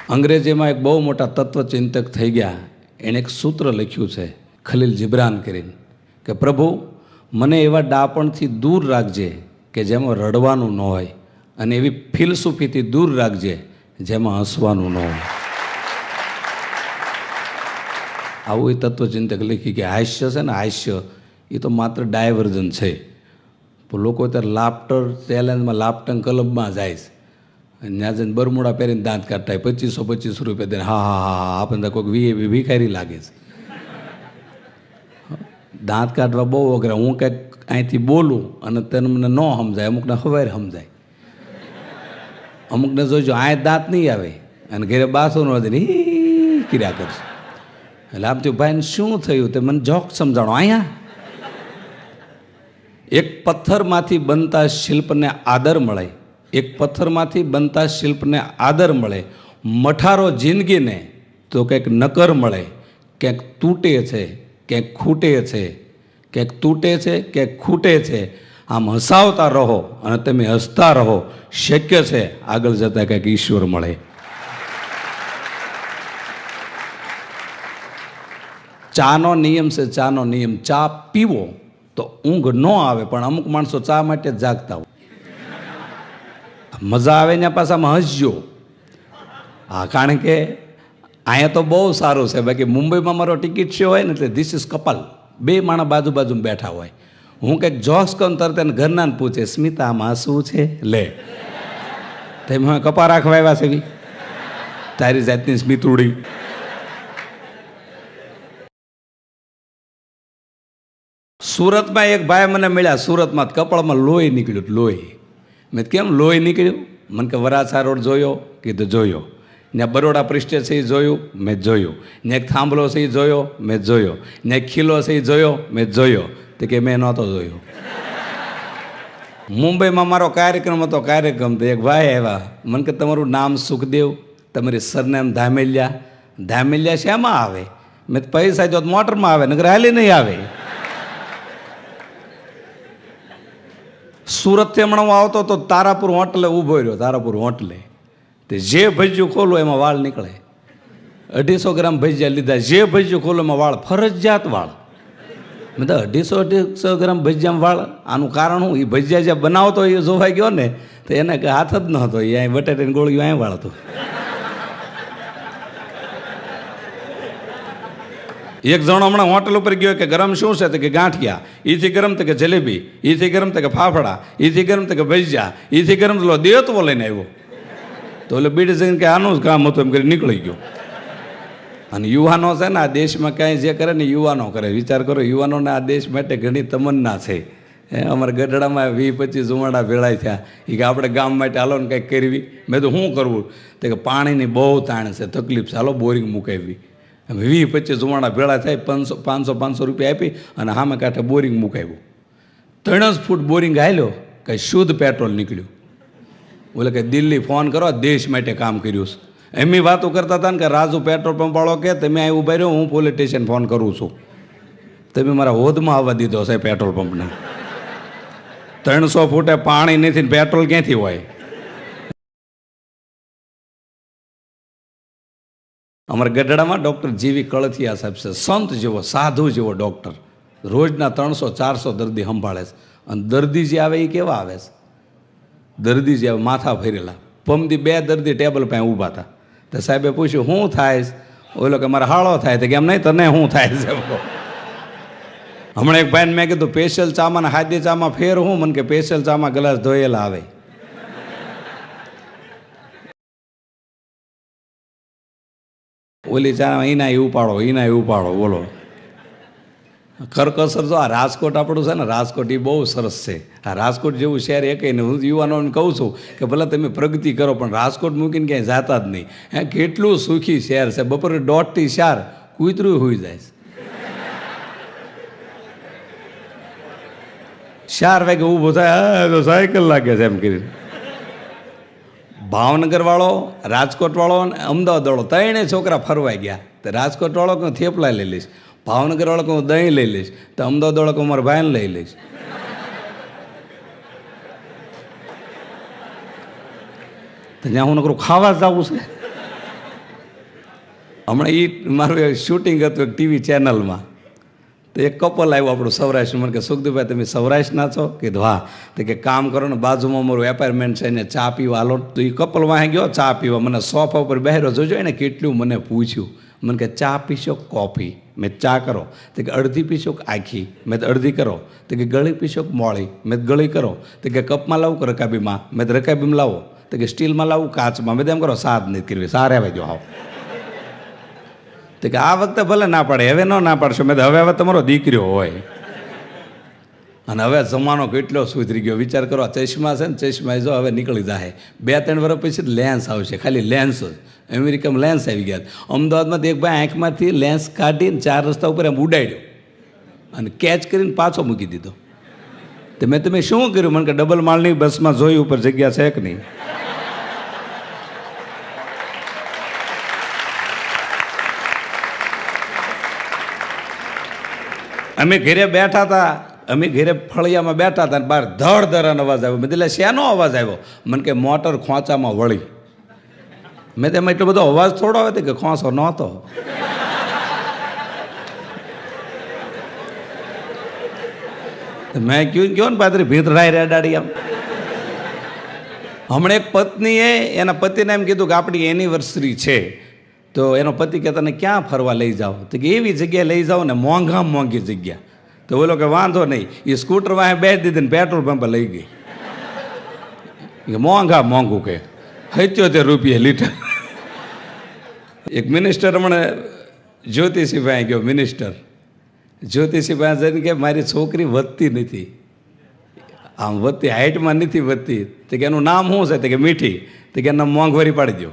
અંગ્રેજીમાં એક બહુ મોટા તત્વચિંતક થઈ ગયા, એણે એક સૂત્ર લખ્યું છે ખલીલ જિબ્રાન કરીને, કે પ્રભુ મને એવા ડાપણથી દૂર રાખજે કે જેમાં રડવાનું ન હોય, અને એવી ફિલસૂફીથી દૂર રાખજે જેમાં હસવાનું ન હોય. આવું એ તત્વચિંતક લખી કે હાસ્ય છે ને, હાસ્ય એ તો માત્ર ડાયવર્ઝન છે. લોકો અત્યારે લાફ્ટર ચેલેન્જમાં લાફ્ટર ક્લબમાં જાય છે, ત્યાં જઈને બરમુડા પહેરીને દાંત કાઢતા 2500 રૂપિયા દઈને હા હા હા હા આપણને કોઈક ભિખારી લાગે છે. દાંત કાઢવા બહુ અઘરા. હું કંઈક અહીંથી બોલું અને તમને ન સમજાય, અમુકને ખબર સમજાય, અમુકને જોઈજો આ દાંત નહીં આવે અને ઘરે બાસું વધે કર્યા કરશે. એટલે આમ થયું ભાઈને શું થયું તે મને જોક સમજાણો. અહીંયા એક પથ્થરમાંથી બનતા શિલ્પને આદર મળે, એક પથ્થરમાંથી બનતા શિલ્પને આદર મળે. મઠારો જિંદગીને તો કંઈક નકર મળે, ક્યાંક તૂટે છે, ક્યાંક ખૂટે છે, ક્યાંક તૂટે છે, ક્યાંક ખૂટે છે. આમ હસાવતા રહો અને તમે હસતા રહો, શક્ય છે આગળ જતાં કંઈક ઈશ્વર મળે. ચાનો નિયમ છે, ચાનો નિયમ, ચા પીવો તો ઊંઘ ન આવે, પણ અમુક માણસો ચા માટે જાગતા હોય. મજા આવે ને પાછામાં હસજો. હા, કારણ કે અહીંયા તો બહુ સારું છે. બાકી મુંબઈમાં મારો ટિકિટ શો હોય ને એટલે ધીસ ઇઝ કપલ, બે માણસ બાજુ બાજુમાં બેઠા હોય. હું કંઈક જોક્સ કહું તરત એને ઘરનાને પૂછે સ્મિતા આમાં શું છે, લે તમે કપા રાખવા આવ્યા છે તારી જાતની સ્મિતુડી. સુરતમાં એક ભાઈ મને મળ્યા, સુરતમાં કપાળમાં લોહી નીકળ્યું. લોહી. મેં કેમ લોહી નીકળ્યું? મને કે વરાછા રોડ જોયો? કીધું જોયો. ત્યાં બરોડા પ્રિસ્ટેજ છે એ જોયું? મેં જોયું. ને એક થાંભલો છે એ જોયો? મેં જોયો. ને એક ખીલો છે એ જોયો? મેં જોયો. તો કે મેં નહોતો જોયો. મુંબઈમાં મારો કાર્યક્રમ હતો, કાર્યક્રમ તો એક ભાઈ આવ્યા, મને કે તમારું નામ સુખદેવ, તમારી સરનેમ ધામેલિયા. ધામેલિયા શેમાં આવે? મેં પૈસા જો મોટરમાં આવે, નગર હાલી નહીં આવે. સુરતથી હમણાં હું આવતો તો તારાપુર હોટલે ઊભો રહ્યો. તારાપુર હોટલે તે જે ભજીયું ખોલો એમાં વાળ નીકળે. 250 ગ્રામ ભજીયા લીધા, જે ભજીયું ખોલો એમાં વાળ, ફરજિયાત વાળ. મેં તો 250 ગ્રામ ભજીયામાં વાળ. આનું કારણ હું? એ ભજીયા જે બનાવતો એ જોવાઈ ગયો ને તો એને હાથ જ ન હતો, એ અહીં બટાટાની ગોળીઓ અહીં વાળતો. એક જણો હમણાં હોટલ ઉપર ગયો કે ગરમ શું છે? તો કે ગાંઠિયા. એથી ગરમ તો કે જલેબી, એથી ગરમ તો કે ફાફડા, એથી ગરમ તો કે ભજીયા, એથી ગરમ તો દેતવો લઈને આવ્યો. તો એટલે બીડી જઈને કે આનું જ કામ હતું એમ કરી નીકળી ગયો. અને યુવાનો છે ને આ દેશમાં કાંઈ જે કરે ને યુવાનો કરે. વિચાર કરો, યુવાનોને આ દેશ માટે ઘણી તમન્ના છે. અમારા ગઢડામાં 20-25 જુવાડા ભેળાઈ થયા. એ કે આપણે ગામ માટે હાલો ને કંઈક કરવી. મેં તો શું કરવું? તો કે પાણીની બહુ તાણ છે, તકલીફ છે, હાલો બોરિંગ મુકાવી. 20-25 જુવાડા ભેળા થાય, 500 રૂપિયા આપી અને સામે કાંઠે બોરિંગ મુકાવ્યું. 3 ફૂટ બોરિંગ હાલ્યો, કંઈ શુદ્ધ પેટ્રોલ નીકળ્યું. બોલે કે દિલ્હી ફોન કરો, દેશ માટે કામ કર્યું છે. એમની વાતો કરતા હતા ને કે રાજુ પેટ્રોલ પંપ વાળો કે તમે અહીં ઉભા રહ્યો, હું પોલીસ સ્ટેશન ફોન કરું છું. તમે મારા હોદમાં આવવા દીધો છે પેટ્રોલ પંપને. 300 ફૂટે પાણી નથી ને પેટ્રોલ ક્યાંથી હોય? અમારા ગઢડામાં ડૉક્ટર જીવી કળથિયા સાહેબ છે, સંત જેવો, સાધુ જેવો ડૉક્ટર. રોજના 300-400 દર્દી સંભાળે છે. અને દર્દી જે આવે એ કેવા આવે છે? દર્દી જે આવે માથા ફેરેલા. પમદી 2 દર્દી ટેબલ પાસે ઊભા હતા. તો સાહેબે પૂછ્યું શું થાય? ઓલો કે મારે હાળો થાય. તો કે એમ નહીં, તને શું થાય છે? હમણાં એક ભાઈને મેં કીધું સ્પેશિયલ ચામાં ને હાદી ચામાં ફેર હું? મને કે સ્પેશિયલ ચામાં ગ્લાસ ધોયેલા આવે. ઓલી ચા એના ઉપાડો, એના ઉપાડો. બોલો કરકસર. જો આ રાજકોટ આપણું છે ને, રાજકોટ એ બહુ સરસ છે. આ રાજકોટ જેવું શહેર એ કંઈ નહીં. હું યુવાનોને કહું છું કે ભલે તમે પ્રગતિ કરો પણ રાજકોટ મૂકીને ક્યાંય જાતા જ નહીં. કેટલું સુખી શહેર છે. બપોરે 1:30 4 કૂતરું હોઈ જાય છે. 4 વાગે ઊભો થાય તો સાયકલ લાગે છે એમ કરીને. ભાવનગર વાળો, રાજકોટ વાળો અને અમદાવાદ વાળો 3 છોકરા ફરવાઈ ગયા. તો રાજકોટ વાળો કે થેપલા લઈ લઈશ, ભાવનગર વાળો કે હું દહીં લઈ લઈશ, તો અમદાવાદ વાળો કે મારા ભાઈને લઈ લઈશ. તો જ્યાં હું નકરું ખાવા જ જવું છે. હમણાં મારું શૂટિંગ હતું એક ટીવી ચેનલમાં, તો એક કપલ આવ્યું આપણું સૌરાષ્ટ્ર. મને કે સુખદેવભાઈ તમે સૌરાષ્ટ્રના છો? કીધું હા. તો કે કામ કરો ને, બાજુમાં અમારું એપાર્ટમેન્ટ છે, એને ચા પીવા હાલો. તો એ કપલ વાંહે ગયો ચા પીવા, મને સોફા ઉપર બેહરો જોજો એને કેટલું મને પૂછ્યું. મને કે ચા પીશો કોફી? મેં ચા કરો. તો કે અડધી પીશો કે આખી? મેં અડધી કરો. તો કે ગળી પીશો કે મોળી? મેં ગળી કરો. તો કે કપમાં લાવું કે રકાબીમાં? મેં રકાબીમાં લાવો. તો કે સ્ટીલમાં લાવું કાચમાં? મેં એમ કરો સાદ નથી કરવી, સારે આવે જો આવો. તો કે આ વખતે ભલે ના પાડે, હવે ના પાડશો. મેં હવે તમારો દીકરો હોય. અને હવે જમાનો કેટલો સુધરી ગયો વિચાર કરો. ચશ્મા છે ને, ચશ્મા જો હવે નીકળી જાય. 2-3 વર્ષ પછી લેન્સ આવશે, ખાલી લેન્સ જ. અમેરિકામાં લેન્સ આવી ગયા. અમદાવાદમાં એક ભાઈ આંખમાંથી લેન્સ કાઢીને 4 રસ્તા ઉપર એમ ઉડાડ્યો અને કેચ કરીને પાછો મૂકી દીધો. તો મેં તમે શું કર્યું? મને કે ડબલ માળની બસમાં જોઈ ઉપર જગ્યા છે કે નહીં. અમે ઘરે બેઠા હતા, અમે ઘરે ફળિયામાં બેઠા હતા, બહાર ધડ ધરાનો અવાજ આવ્યો. મેં એટલે શેનો અવાજ આવ્યો? મને કે મોટર ખોંચામાં વળી. મેં તેમાં એટલો બધો અવાજ થોડો આવે કે ખોંસો નહોતો. મેં કહ્યું ને પાત્રી ભીતરાઈ રેડાડી આમ. હમણાં એક પત્નીએ એના પતિને એમ કીધું કે આપણી એનિવર્સરી છે, તો એનો પતિ કે તને ક્યાં ફરવા લઈ જાઓ? તો કે એવી જગ્યાએ લઈ જાઓ ને મોંઘામાં મોંઘી જગ્યા. તો બોલો કે વાંધો નહીં. એ સ્કૂટર વાહે બેસી દીધી ને પેટ્રોલ પંપે લઈ ગઈ. મોંઘા મોંઘું કે 77 રૂપિયા લીટર. એક મિનિસ્ટર હમણાં જ્યોતિષીભાઈ ગયો. મિનિસ્ટર જ્યોતિષીભાઈ જઈને કે મારી છોકરી વધતી નથી, આમ વધતી હાઇટમાં નથી વધતી. તો કે એનું નામ શું છે? તો કે મીઠી. તો કે એનું નામ મોંઘવારી પાડી દો,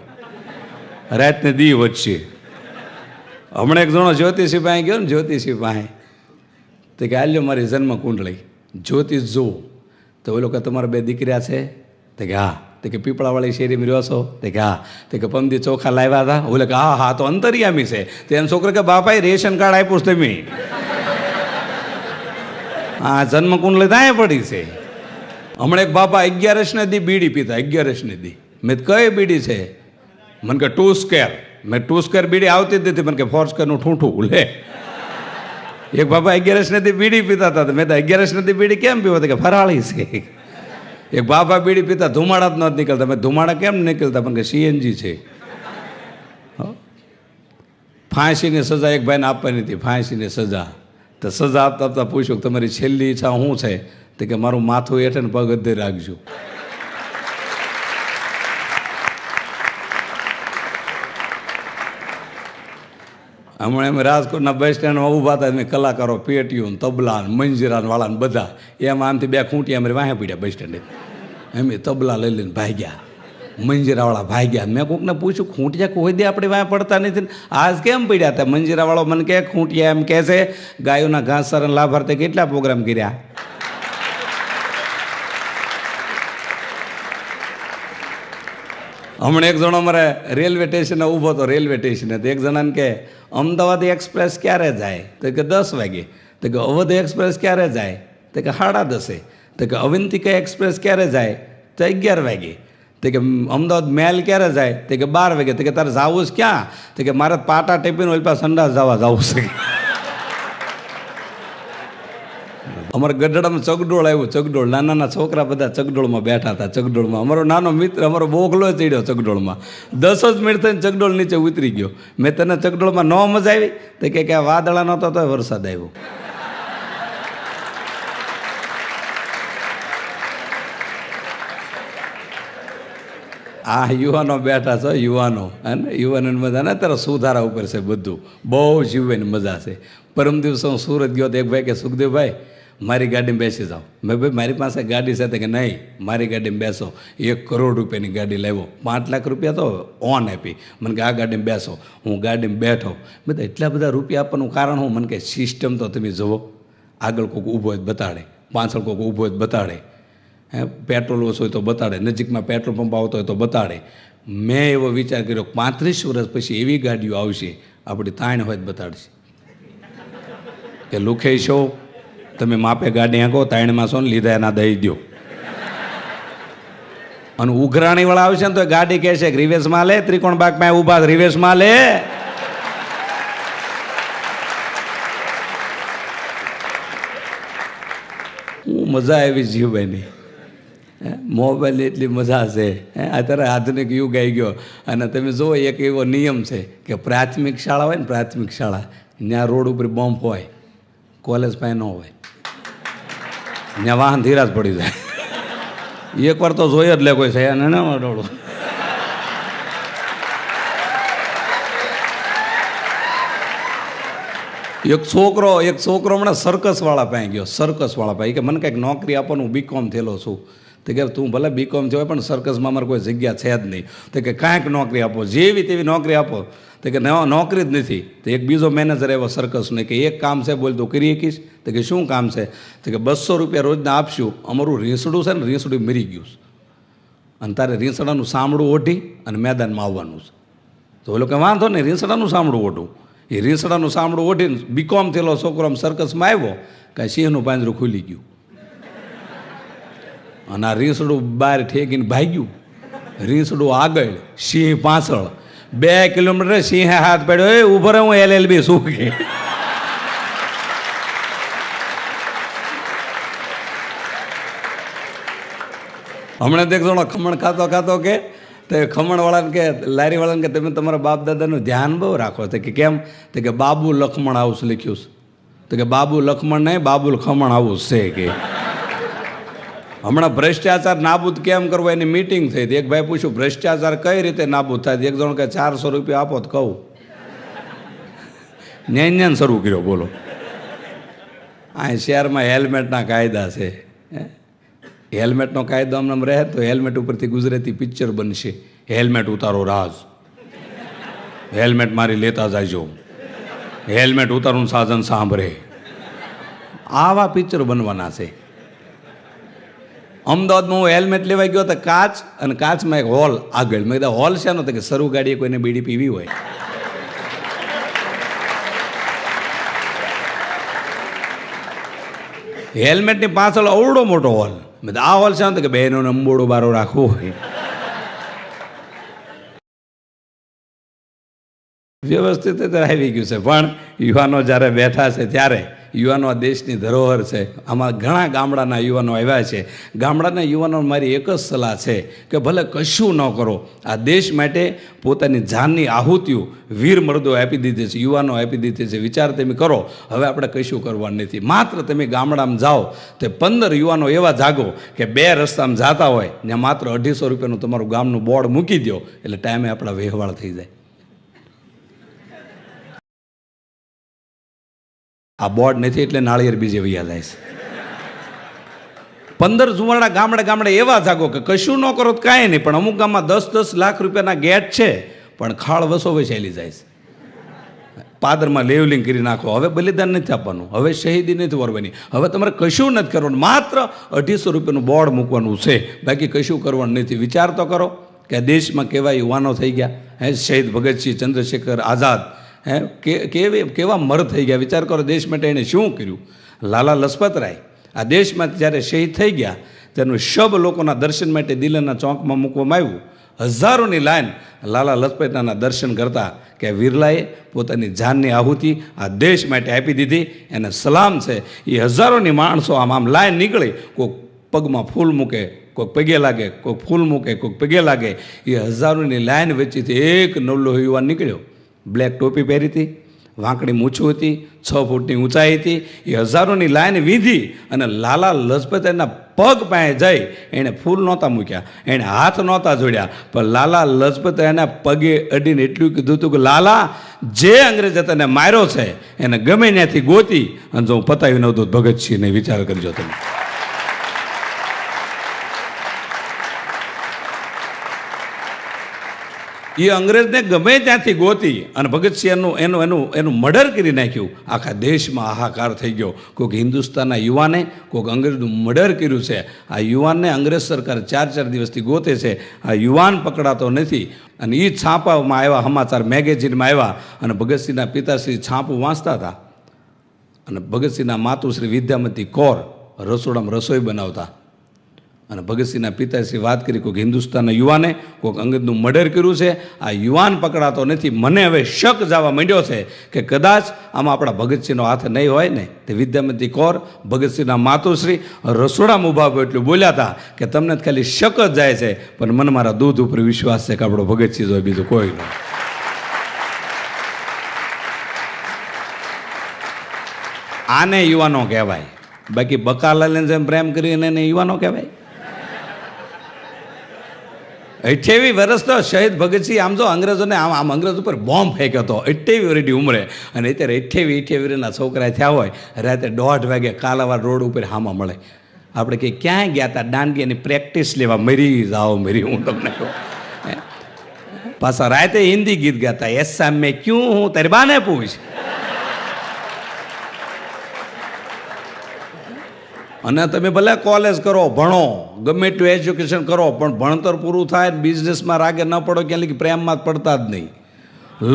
રાતને દી વધશે. હમણાં એક જણો જ્યોતિષી પાસે ગયો ને, જ્યોતિષી પાસે. તો કે આલ્યો મારી જન્મ કુંડળી જ્યોતિષ જુઓ. તો ઓલો કે તમારા 2 દીકરા છે? તો કે હા. તો કે પીપળાવાળી શેરીમાં રહ્યો છો? તો કે હા. તો કે પમદી ચોખા લાવ્યા હતા? ઓલે કે હા હા તો અંતરિયામી છે. તો એમ છોકરો કે બાપાએ રેશન કાર્ડ આપ્યું છે તમે? હા જન્મ કુંડળી ત્યાં પડી છે. હમણાં એક બાપા 11 દી બીડી પીતા, 11 દી. મેં કઈ બીડી છે? મને કે 2 સ્ક્વેર. મેં 2 સ્ક્વેર બીડી આવતી જ નથી. મને કે 4 સ્ક્વેરનું ઠૂંઠું લે. એક બાપા 11 દી બીડી પીતા હતા. મેં તો 11 દી બીડી કેમ પીવો? કે ફરાળી છે. એક બાપા બીડી પીતા ધુમાડા જ નથી નીકળતા. મેં ધુમાડા કેમ નીકળતા? પણ કે સીએનજી છે. ફાંસીની સજા એક ભાઈને આપવાની હતી, ફાંસીની સજા. તો સજા આપતા આપતા પૂછ્યું કે તમારી છેલ્લી ઈચ્છા શું છે? તો કે મારું માથું હેઠે ને પગ અધ્ધે રાખજો. હમણાં એમ રાજકોટના બસ સ્ટેન્ડમાં ઊભા હતા. મેં કલાકારો પેટીઓ તબલા મંજીરા વાળા ને બધા એમાં આમથી 2 ખૂંટી અમારે વાહે પડ્યા બસ સ્ટેન્ડે. એમ તબલા લઈ લઈને ભાગ્યા, મંજીરાવાળા ભાગ્યા. મેં કોકને પૂછ્યું ખૂંટિયા કોઈ દે આપણે વાંહે પડતા નથી, આજ કેમ પડ્યા હતા? મંજીરાવાળો મને કહે ખૂંટિયા એમ કહે છે ગાયોના ઘાસચારા લાભાર્થે કેટલા પ્રોગ્રામ કર્યા. હમણાં એક જણો અમારે રેલવે સ્ટેશને ઊભો હતો, રેલવે સ્ટેશને. તો એક જણાને કે અમદાવાદ એક્સપ્રેસ ક્યારે જાય? તો કે 10 વાગે. તો કે અવધ એક્સપ્રેસ ક્યારે જાય? તો કે 10:30. તો કે અવંતિકા એક્સપ્રેસ ક્યારે જાય? તો 11 વાગે. તો કે અમદાવાદ મેલ ક્યારે જાય? તો કે 12 વાગે. તો કે તારે જવું છે ક્યાં? તો કે મારે પાટા ટેપીને ઓલી પાસે સંડાસ જવું છે. અમારે ગઢડામાં ચગડોળ આવ્યું. ચગડોળ નાના છોકરા બધા ચગડોળમાં બેઠા હતા. ચગડોળમાં અમારો નાનો મિત્ર અમારો બોગલો ચડ્યો ચગડોળમાં. 10 જ મિનિટ થઈને ચગડોળ નીચે ઉતરી ગયો. મેં તને ચગડોળમાં ન મજા આવી? તો કે વાદળા નહોતો તો વરસાદ આવ્યો. આ યુવાનો બેઠા છો, યુવાનો અને યુવાનોની મજા ને અત્યારે સુધારા ઉપર છે બધું. બહુ જીવવાની મજા છે. પરમ દિવસે હું સુરત ગયો તો એક ભાઈ કે સુખદેવભાઈ મારી ગાડીમાં બેસી જાઓ. મેં ભાઈ મારી પાસે ગાડી છે? કે નહીં મારી ગાડીમાં બેસો. 1 કરોડ રૂપિયાની ગાડી લાવ્યો, 5 લાખ રૂપિયા તો ઓન આપી. મને કે આ ગાડીમાં બેસો. હું ગાડીમાં બેઠો. બધા એટલા બધા રૂપિયા આપવાનું કારણ હું? મને કે સિસ્ટમ તો તમે જુઓ, આગળ કોઈક ઊભો હોય બતાડે, પાછળ કોઈક ઊભો હોય બતાડે, પેટ્રોલ ઓછું હોય તો બતાડે, નજીકમાં પેટ્રોલ પંપ આવતો હોય તો બતાડે. મેં એવો વિચાર કર્યો 35 વર્ષ પછી એવી ગાડીઓ આવશે આપણી તાણ હોય તો બતાડશે કે લુખે છો તમે માપે ગાડી આંકો તાણમાં છો ને લીધા એના દઈ દો. અને ઉઘરાણીવાળા આવશે ને તો ગાડી કહેશે કે રિવેશમાં લે, ત્રિકોણ બાગ પાસે ઊભા રિવેશમાં લે. મજા આવી જીવવાની. મોબાઈલની એટલી મજા છે. અત્યારે આધુનિક યુગ આવી ગયો. અને તમે જુઓ, એક એવો નિયમ છે કે પ્રાથમિક શાળા હોય ને, પ્રાથમિક શાળા, ત્યાં રોડ ઉપર બોમ્બ હોય, કોલેજ પાસે ન હોય, ત્યાં વાહન ધીરા જ પડી જાય. એકવાર તો જોઈ જ લે કોઈ છે ને ડોળું. એક છોકરો હમણાં સર્કસવાળા પાસે ગયો. સર્કસવાળા પાસે કે મને કંઈક નોકરી આપવાનું, બીકોમ થયેલો છું. તો કે તું ભલે બીકોમ થયો પણ સર્કસમાં અમારે કોઈ જગ્યા છે જ નહીં. તો કે કાંઈક નોકરી આપો, જેવી તેવી નોકરી આપો. તો કે નોકરી જ નથી. તો એક બીજો મેનેજર એવો સર્કસને કે એક કામ છે, બોલ તું કરી શકીશ? તો કે શું કામ છે? તો કે 200 રૂપિયા રોજના આપશું, અમારું રીંસડું છે ને, રીંસડું મરી ગયું છે, અને તારે રીંસડાનું સાંભળું ઓઢી અને મેદાનમાં આવવાનું છે. તો ઓલો કે વાંધો નહીં, રીંસડાનું સાંભળું ઓઢું. એ રીંસડાનું સાંભળું ઓઢીને બીકોમ થયેલો છોકરો આમ સર્કસમાં આવ્યો, કાંઈ સિંહનું પાંજરું ખુલી ગયું અને આ રીંસડું બહાર ઠેકીને ભાગ્યું. રીંસડું આગળ, સિંહ પાછળ. 2 કિલોમીટર સિંહે હાથ પાડ્યો, એ ઉભો રહે, હું LLB શું કે. હમણાં દેખજો ખમણ ખાતો ખાતો કે તો ખમણવાળાને કે, લારીવાળાને કે તમે તમારા બાપ દાદાનું ધ્યાન બહુ રાખો. તો કે કેમ? તો કે બાબુ લખમણ હાઉસ લખ્યું છે. તો કે બાબુ લખમણ નહીં, બાબુલ ખમણ હાઉસ છે કે. હમણાં ભ્રષ્ટાચાર નાબૂદ કેમ કરવો એની મીટિંગ થઈ હતી. એક ભાઈ પૂછ્યું ભ્રષ્ટાચાર કઈ રીતે નાબૂદ થાય? એક જણ કે 400 રૂપિયા આપો તો કહું. ન્યાન શરૂ કર્યો. બોલો, આ શહેરમાં હેલ્મેટના કાયદા છે. હેલ્મેટનો કાયદો આમ રહે તો હેલ્મેટ ઉપરથી ગુજરાતી પિક્ચર બનશે. હેલ્મેટ ઉતારો રાજ, હેલ્મેટ મારી લેતા જાયજો, હેલ્મેટ ઉતારું સાધન સાંભળે. આવા પિક્ચર બનવાના છે. અમદાવાદમાં હું હેલ્મેટ લેવા ગયો તો કાચ, અને કાચમાં એક હોલ આગળ. મેં કીધું હોલ છે ને? તો કે શરૂ ગાડીએ કોઈને બીડી પીવી હોય. હેલ્મેટની પાછળ અવડો મોટો હોલ. મેં આ હોલ છે ને? તો કે બહેનોને અંબોડો બારો રાખવો હોય. વ્યવસ્થિત આવી ગયું છે. પણ યુવાનો જ્યારે બેઠા છે ત્યારે, યુવાનો આ દેશની ધરોહર છે. આમાં ઘણા ગામડાના યુવાનો આવ્યા છે. ગામડાના યુવાનો મારી એક જ સલાહ છે કે ભલે કશું ન કરો, આ દેશ માટે પોતાની જાનની આહુતિઓ વીર મર્દો આપી દીધી છે, યુવાનો આપી દીધી છે. વિચાર તમે કરો, હવે આપણે કશું કરવાનું નથી. માત્ર તમે ગામડામાં જાઓ તો 15 યુવાનો એવા જાગો કે 2 રસ્તામાં જતા હોય ને માત્ર 250 રૂપિયાનું તમારું ગામનું બોર્ડ મૂકી દો, એટલે ટાઈમે આપણા વહેવાળ થઈ જાય. આ બોર્ડ નથી એટલે નાળિયેર બીજે વૈયા જાય છે. 15 જુવાડા ગામડે એવા જાગો કે કશું ન કરો તો કાંઈ નહીં, પણ અમુક ગામમાં 10-10 લાખ રૂપિયાના ગેટ છે, પણ ખાળ વસો ચાલી જાય છે. પાદરમાં લેવલિંગ કરી નાખો. હવે બલિદાન નથી આપવાનું, હવે શહીદી નથી વરવાની, હવે તમારે કશું નથી કરવાનું, માત્ર 250 રૂપિયાનું બોર્ડ મૂકવાનું છે, બાકી કશું કરવાનું નથી. વિચાર તો કરો કે દેશમાં કેવા યુવાનો થઈ ગયા. શહીદ ભગતસિંહ, ચંદ્રશેખર આઝાદ, કેવા મર થઈ ગયા. વિચાર કરો દેશ માટે એણે શું કર્યું. લાલા લજપતરાય આ દેશમાં જ્યારે શહીદ થઈ ગયા, તેનું શબ લોકોના દર્શન માટે દિલ્હીના ચોકમાં મૂકવામાં આવ્યું. હજારોની લાઈન લાલા લજપતરાયના દર્શન કરતા કે વિરલાએ પોતાની જાનની આહુતિ આ દેશ માટે આપી દીધી. એને સલામ છે. એ હજારોની માણસો આમ લાઈન નીકળી, કોઈક પગમાં ફૂલ મૂકે, કોઈક પગે લાગે, કોઈક ફૂલ મૂકે, કોઈક પગે લાગે. એ હજારોની લાઈન વચ્ચેથી એક નવલો યુવાન નીકળ્યો. બ્લેક ટોપી પહેરી હતી, વાંકડી મૂછું હતી, 6 ફૂટની ઊંચાઈ હતી. એ હજારોની લાઈન વીધી અને લાલા લજપતરાયના પગ પાસે જઈ એણે ફૂલ નહોતા મૂક્યા, એણે હાથ નહોતા જોડ્યા, પણ લાલા લજપતરાયના પગે અડીને એટલું કીધું હતું કે લાલા, જે અંગ્રેજે તને માર્યો છે એને ગમે ત્યાંથી ગોતી અને જો હું પતાવી ન દઉં ભગતસિંહને. વિચાર કરજો તમે. એ અંગ્રેજને ગમે ત્યાંથી ગોતી અને ભગતસિંહ એનું મર્ડર કરી નાખ્યું. આખા દેશમાં હાહાકાર થઈ ગયો. કોઈક હિન્દુસ્તાનના યુવાને કોઈક અંગ્રેજનું મર્ડર કર્યું છે. આ યુવાનને અંગ્રેજ સરકાર 4-4 દિવસથી ગોતે છે. આ યુવાન પકડાતો નથી. અને એ છાપામાં આવ્યા, સમાચાર મેગેઝિનમાં આવ્યા, અને ભગતસિંહના પિતાશ્રી છાપું વાંચતા હતા, અને ભગતસિંહના માતુશ્રી વિદ્યામતી કૌર રસોડામાં રસોઈ બનાવતા. અને ભગતસિંહના પિતાશ્રી વાત કરી, કોઈક હિન્દુસ્તાનના યુવાને કોઈક અંગદનું મર્ડર કર્યું છે, આ યુવાન પકડાતો નથી. મને હવે શક જવા માંડ્યો છે કે કદાચ આમાં આપણા ભગતસિંહનો હાથ નહીં હોય ને. તે વિદ્યામતી કૌર ભગતસિંહના માતુશ્રી રસોડામાં ઊભા એટલું બોલ્યા હતા કે તમને ખાલી શક જ જાય છે, પણ મને મારા દૂધ ઉપર વિશ્વાસ છે કે આપણો ભગતસિંહ હોય, બીજું કોઈ નહીં. આને યુવાનો કહેવાય, બાકી બકાલાલને જેમ પ્રેમ કરીને એને યુવાનો કહેવાય. 28 વર્ષનો શહીદ ભગતસિંહ આમ જો અંગ્રેજોને આમ અંગ્રેજ ઉપર બોમ્બ ફેંક્યો હતો 28 વર્ષની ઉંમરે, અને અત્યારે 28 વર્ષના છોકરા થયા હોય, રાતે 1:30 વાગે કાલાવાડ રોડ ઉપર હામાં મળે. આપણે કે ક્યાંય ગયા હતા દાંડિયાની પ્રેક્ટિસ લેવા, મરી જાઓ મરી. હું તમને કહું, પાછા રાતે હિન્દી ગીત ગાતા, એસા મેં ક્યું હું તારી બાને પૂછ. અને તમે ભલે કોલેજ કરો, ભણો, ગમે એટલું એજ્યુકેશન કરો, પણ ભણતર પૂરું થાય બિઝનેસમાં રાગે ન પડો, ક્યાં કે પ્રેમમાં પડતા જ નહીં.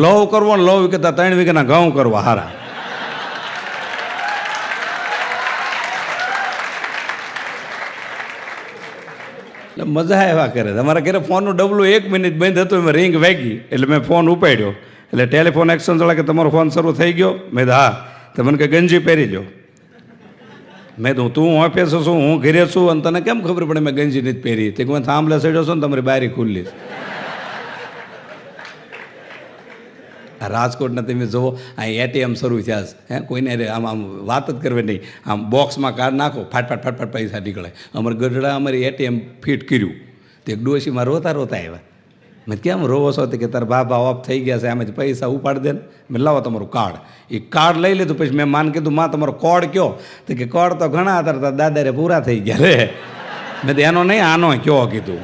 લવ કરવો ને લવ કહેતા 3 વીઘાના ઘઉં કરવા હારા. એટલે મજા આવ્યા કરે. તમારા ઘરે ફોનનું ડબલું 1 મિનિટ બંધ હતું, એમાં રિંગ વાગી એટલે મેં ફોન ઉપાડ્યો. એટલે ટેલિફોન એક્શન વાળા કે તમારો ફોન શરૂ થઈ ગયો. મેં હા. તો મને કે ગંજી પહેરી લો. મેં તો તું ઓફિસ છું, હું ઘરે છું, અને તને કેમ ખબર પડે મેં ગંજી નથી પહેરી? તે હું થાંભલે ચડ્યો છું ને તમારી બારી ખુલ્લી. આ રાજકોટના તમે જુઓ, અહીં એટીએમ શરૂ થયા છે. કોઈને આમ આમ વાત જ કરવી નહીં, આમ બોક્સમાં કાર્ડ નાખો, ફાટફાટ ફાટફાટ પૈસા નીકળે. અમારે ગઢડા અમારી એટીએમ ફિટ કર્યું, તે ડોશીમાં રોતા રોતા આવ્યા. મેં કેમ રોવો છો? કે તારા બાબા ઓફ થઈ ગયા છે, આમાંથી પૈસા ઉપાડી દે ને. મેં લાવો તમારું કાર્ડ. એ કાર્ડ લઈ લીધું. પછી મેં માન કીધું, માં તમારો કોડ કયો? તો કે કોડ તો ઘણા હતા, તારા દાદારે પૂરા થઈ ગયા રે. મેં તો એનો નહીં આનો કયો કીધું.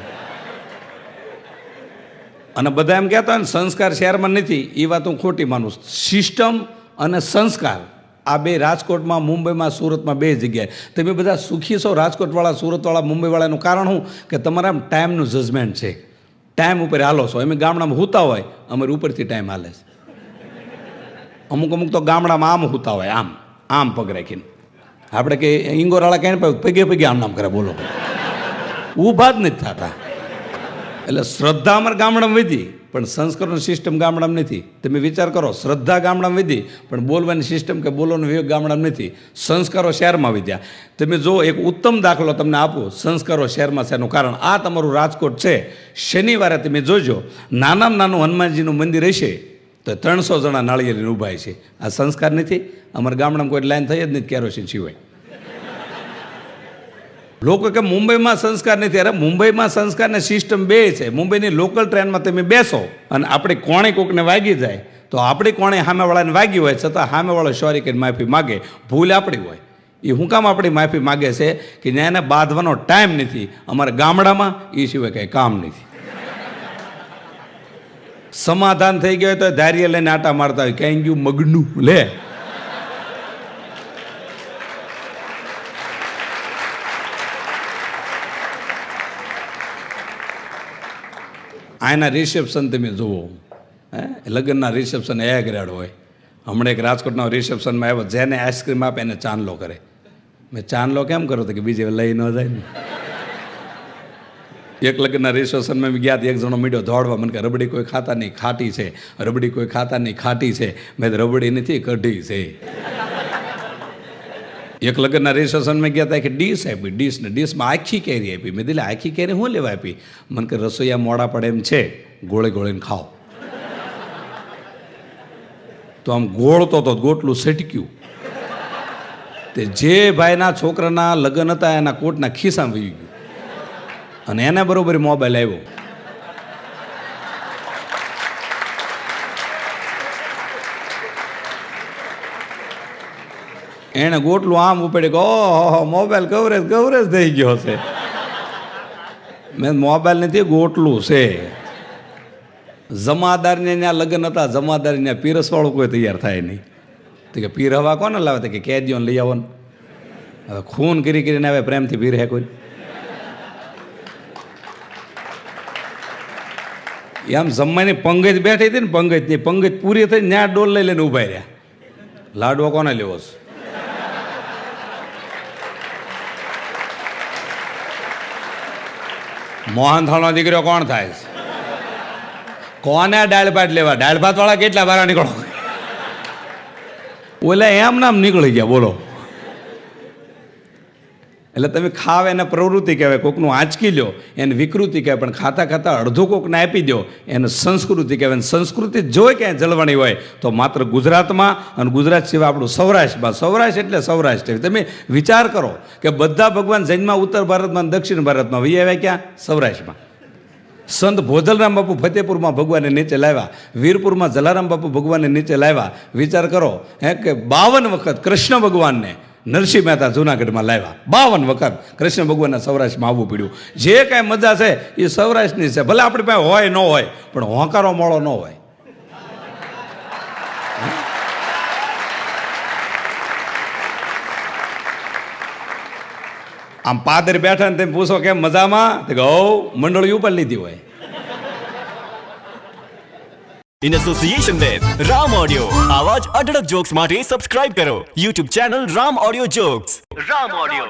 અને બધા એમ કહેતા હોય ને સંસ્કાર શહેરમાં નથી, એ વાત હું ખોટી માનું. સિસ્ટમ અને સંસ્કાર આ બે રાજકોટમાં, મુંબઈમાં, સુરતમાં બે જગ્યાએ. તમે બધા સુખી છો રાજકોટવાળા, સુરતવાળા, મુંબઈવાળાનું કારણ શું? કે તમારા ટાઈમનું જજમેન્ટ છે, ટાઈમ ઉપર હાલો છો. અમે ગામડામાં હૂતા હોય, અમારે ઉપરથી ટાઈમ હાલે છે. અમુક અમુક તો ગામડામાં આમ હૂતા હોય, આમ આમ પગ રાખીને. આપણે કે ઈંગોરાળા ક્યાંય પગે પગે આમ નામ કરે, બોલો, ઊભા જ નથી થતા. એટલે શ્રદ્ધા અમારા ગામડામાં વધી, પણ સંસ્કારનું સિસ્ટમ ગામડામાં નથી. તમે વિચાર કરો, શ્રદ્ધા ગામડામાં વધી, પણ બોલવાની સિસ્ટમ કે બોલવાનો વિવેક ગામડામાં નથી. સંસ્કારો શહેરમાં વધ્યા. તમે જો એક ઉત્તમ દાખલો તમને આપું, સંસ્કારો શહેરમાં છે એનું કારણ આ તમારું રાજકોટ છે. શનિવારે તમે જોજો, નાનામાં નાનું હનુમાનજીનું મંદિર હશે તો 300 જણા નાળિયેરીને ઊભા છે. આ સંસ્કાર નથી? અમારા ગામડામાં કોઈ લાઈન થઈ જ નથી કેરોસીન સિવાય. લોકો કે મુંબઈમાં સંસ્કાર નથી. અરે મુંબઈમાં સંસ્કારની સિસ્ટમ બે છે. મુંબઈની લોકલ ટ્રેનમાં તમે બેસો અને આપણી કોણે કોકને વાગી જાય તો આપણી કોણે સામેવાળાને વાગી હોય છતાં સામેવાળો સોરી કરીને માફી માગે, ભૂલ આપણી હોય. એ શું કામ આપણી માફી માગે છે? કે ત્યાં એને બાંધવાનો ટાઈમ નથી. અમારા ગામડામાં એ સિવાય કંઈ કામ નથી. સમાધાન થઈ ગયો હોય તો ધાર્ય લઈને આટા મારતા હોય, ક્યાંય ગયું મગનું લે. આના રિસેપ્શન તમે જુઓ, લગ્નના રિસેપ્શન એ ગ્રેડ હોય. હમણાં એક રાજકોટના રિસેપ્શનમાં આવ્યો, જેને આઈસ્ક્રીમ આપે એને ચાંદલો કરે. મેં ચાંદલો કેમ કરો? તો કે બીજે લઈ ન જાય ને. એક લગ્નના રિસેપ્શનમાં મેં ગયા, એક જણો મીડિયો દોડવા, મને કે રબડી કોઈ ખાતા નહીં, ખાટી છે. રબડી કોઈ ખાતા નહીં, ખાટી છે. મેં રબડી નથી, કઢી છે. એક લગ્નના રિસેપ્શનમાં ગયા હતા કે ડીશ આપી, ડીશને ડીશમાં આખી કેરી આપી. મેં દિલે આખી કેરી શું લેવા આપી? મને કે રસોઈયા મોડા પડે એમ છે, ગોળે ગોળીને ખાઓ. તો આમ ગોળતો તો ગોટલું સટક્યું. તે જે ભાઈના છોકરાના લગ્ન હતા એના કોટના ખિસ્સામાં વહી ગયું, અને એના બરોબર મોબાઈલ આવ્યો. એણે ગોટલું આમ ઉપાડી કે ઓહો મોબાઈલ કવરેજ કવરેજ થઈ ગયો છે. મેં મોબાઈલ નથી, ગોટલું છે. જમાદારને ત્યાં લગ્ન હતા, જમાદારને પીરસવાળું કોઈ તૈયાર થાય નહીં. તો કે પીર હવા કોને લાવે? તો કે કેદીઓને લઈ આવો ને. હવે ખૂન કરી કરીને આવે, પ્રેમથી પીર હે કોઈ? આમ જમવાની પંગજ બેઠી હતી ને, પંગજની પંગજ પૂરી થઈ, ત્યાં ડોલ લઈ લઈને ઊભા રહ્યા. લાડવો કોને લેવો છે? મોહનથાળનો દીકરો કોણ થાય છે? કોને દાળ ભાત લેવા? દાળ ભાત વાળા કેટલા બારા નીકળો? ઓલા એમ નામ નીકળી ગયા, બોલો. એટલે તમે ખાવ એને પ્રવૃત્તિ કહેવાય, કોકનું આંચકી લો એને વિકૃતિ કહેવાય, પણ ખાતા ખાતા અડધું કોકને આપી દો એને સંસ્કૃતિ કહેવાય. સંસ્કૃતિ જોઈ ક્યાંય જળવાણી હોય તો માત્ર ગુજરાતમાં, અને ગુજરાત સિવાય આપણું સૌરાષ્ટ્રમાં. સૌરાષ્ટ્ર એટલે સૌરાષ્ટ્ર. તમે વિચાર કરો કે બધા ભગવાન જૈનમાં ઉત્તર ભારતમાં અને દક્ષિણ ભારતમાં વહી આવ્યા ક્યાં? સૌરાષ્ટ્રમાં. સંત ભોજલરામ બાપુ ફતેપુરમાં ભગવાનને નીચે લાવ્યા, વીરપુરમાં જલારામ બાપુ ભગવાનને નીચે લાવ્યા. વિચાર કરો કે 52 વખત કૃષ્ણ ભગવાનને નરસિંહ મહેતા જુનાગઢમાં લાવ્યા. 52 વખત કૃષ્ણ ભગવાનના સૌરાષ્ટ્રમાં આવવું પડ્યું. જે કાંઈ મજા છે એ સૌરાષ્ટ્રની છે. ભલે આપણી પાસે હોય ન હોય, પણ હોંકારો મોળો ન હોય. આમ પાદર બેઠા ને તમે પૂછો કેમ મજામાં, તો મંડળી ઉપર લીધી હોય. In association with Ram Audio. આવા જ અઢળક જોક્સ માટે સબસ્ક્રાઇબ કરો YouTube channel Ram Audio Jokes. Ram Audio.